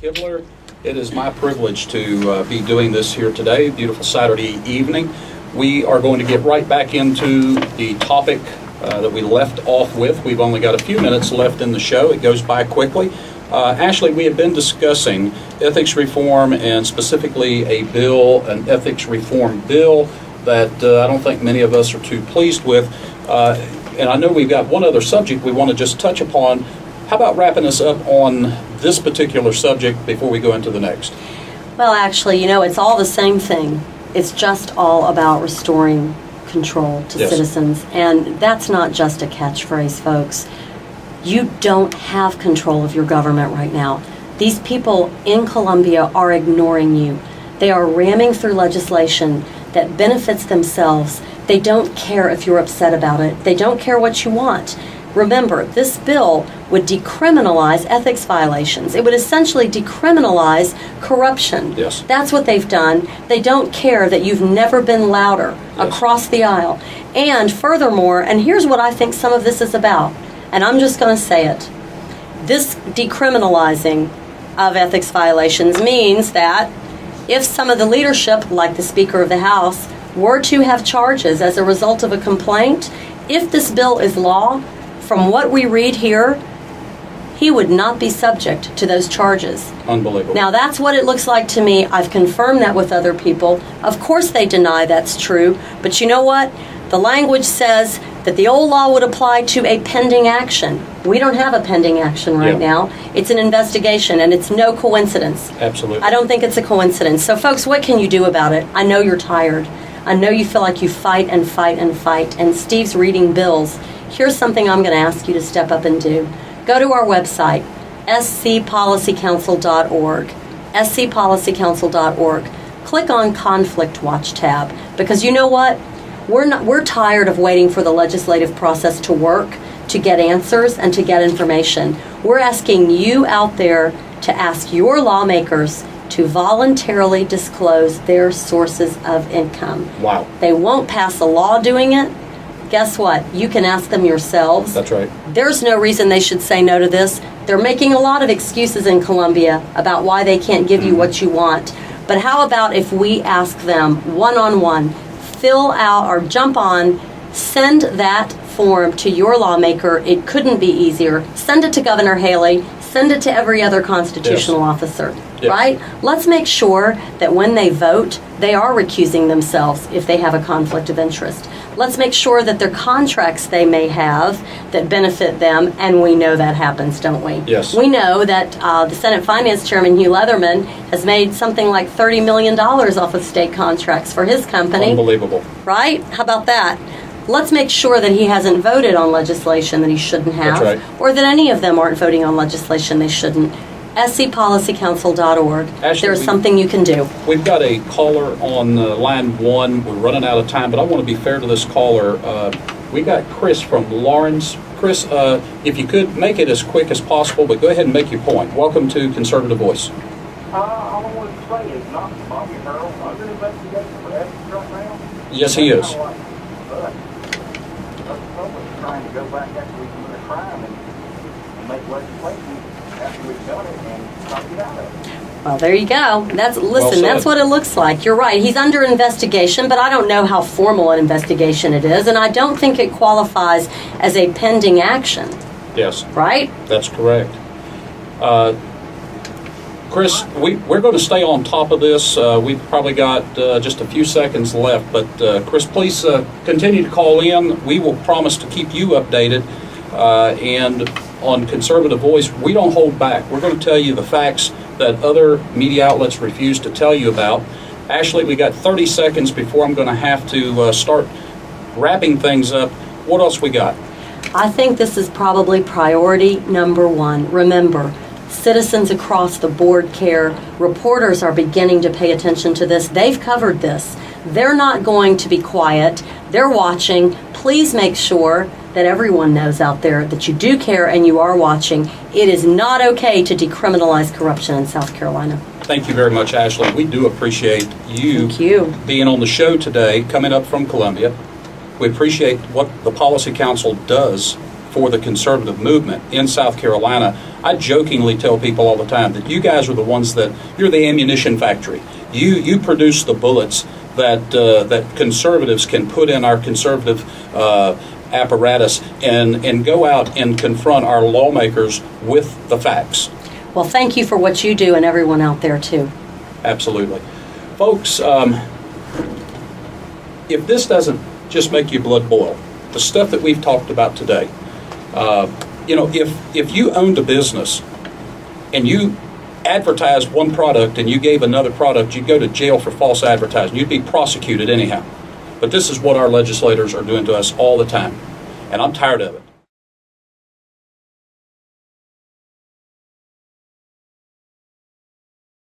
Kibler. It is my privilege to be doing this here today, beautiful Saturday evening. We are going to get right back into the topic that we left off with. We've only got a few minutes left in the show. It goes by quickly. Ashley, we have been discussing ethics reform and specifically an ethics reform bill that I don't think many of us are too pleased with. And I know we've got one other subject we want to just touch upon. How about wrapping us up on this particular subject before we go into the next? Well, actually, it's all the same thing. It's just all about restoring control to citizens. And that's not just a catchphrase, folks. You don't have control of your government right now. These people in Colombia are ignoring you. They are ramming through legislation that benefits themselves. They don't care if you're upset about it. They don't care what you want. Remember, this bill would decriminalize ethics violations. It would essentially decriminalize corruption. Yes. That's what they've done. They don't care that you've never been louder across the aisle. And furthermore, and here's what I think some of this is about, and I'm just going to say it. This decriminalizing of ethics violations means that if some of the leadership, like the Speaker of the House, were to have charges as a result of a complaint, if this bill is law, from what we read here, he would not be subject to those charges. Unbelievable. Now, that's what it looks like to me. I've confirmed that with other people. Of course they deny that's true, but you know what? The language says that the old law would apply to a pending action. We don't have a pending action right now. It's an investigation, and it's no coincidence. Absolutely. I don't think it's a coincidence. So, folks, what can you do about it? I know you're tired. I know you feel like you fight and fight and fight, and Steve's reading bills. Here's something I'm going to ask you to step up and do. Go to our website, scpolicycouncil.org, scpolicycouncil.org. Click on Conflict Watch tab, because you know what? We're tired of waiting for the legislative process to work, to get answers, and to get information. We're asking you out there to ask your lawmakers to voluntarily disclose their sources of income. Wow. They won't pass a law doing it. Guess what? You can ask them yourselves. That's right. There's no reason they should say no to this. They're making a lot of excuses in Colombia about why they can't give you what you want. But how about if we ask them one-on-one, fill out or jump on, send that form to your lawmaker. It couldn't be easier. Send it to Governor Haley. Send it to every other constitutional officer, right? Let's make sure that when they vote, they are recusing themselves if they have a conflict of interest. Let's make sure that their contracts they may have that benefit them, and we know that happens, don't we? Yes. We know that the Senate Finance Chairman, Hugh Leatherman, has made something like $30 million off of state contracts for his company. Unbelievable. Right? How about that? Let's make sure that he hasn't voted on legislation that he shouldn't have, That's right. or that any of them aren't voting on legislation they shouldn't. scpolicycouncil.org. There's something you can do. We've got a caller on line one. We're running out of time, but I want to be fair to this caller. We got Chris from Lawrence. Chris, if you could make it as quick as possible, but go ahead and make your point. Welcome to Conservative Voice. All I wanted to say is not Bobby Earl under investigation for ethics right now. Yes, he is. But the public's trying to go back after we commit a crime and make legislation after we've done it and try to get out of it. Well, there you go. That's said. what it looks like. You're right. He's under investigation, but I don't know how formal an investigation it is, and I don't think it qualifies as a pending action. Yes. Right? That's correct. Chris, we're going to stay on top of this. We've probably got just a few seconds left, but Chris, please continue to call in. We will promise to keep you updated. And on Conservative Voice, we don't hold back. We're going to tell you the facts that other media outlets refuse to tell you about. Ashley, we got 30 seconds before I'm going to have to start wrapping things up. What else we got? I think this is probably priority number one. Remember, citizens across the board care. Reporters are beginning to pay attention to this. They've covered this. They're not going to be quiet. They're watching. Please make sure that everyone knows out there that you do care and you are watching. It is not okay to decriminalize corruption in South Carolina. Thank you very much, Ashley. We do appreciate you being on the show today, coming up from Columbia. We appreciate what the Policy Council does for the conservative movement in South Carolina. I jokingly tell people all the time that you guys are the ones you're the ammunition factory. You produce the bullets that conservatives can put in our conservative apparatus and go out and confront our lawmakers with the facts. Well, thank you for what you do and everyone out there, too. Absolutely. Folks, if this doesn't just make your blood boil, the stuff that we've talked about today, if you owned a business and you advertised one product and you gave another product, you'd go to jail for false advertising. You'd be prosecuted anyhow. But this is what our legislators are doing to us all the time, and I'm tired of it.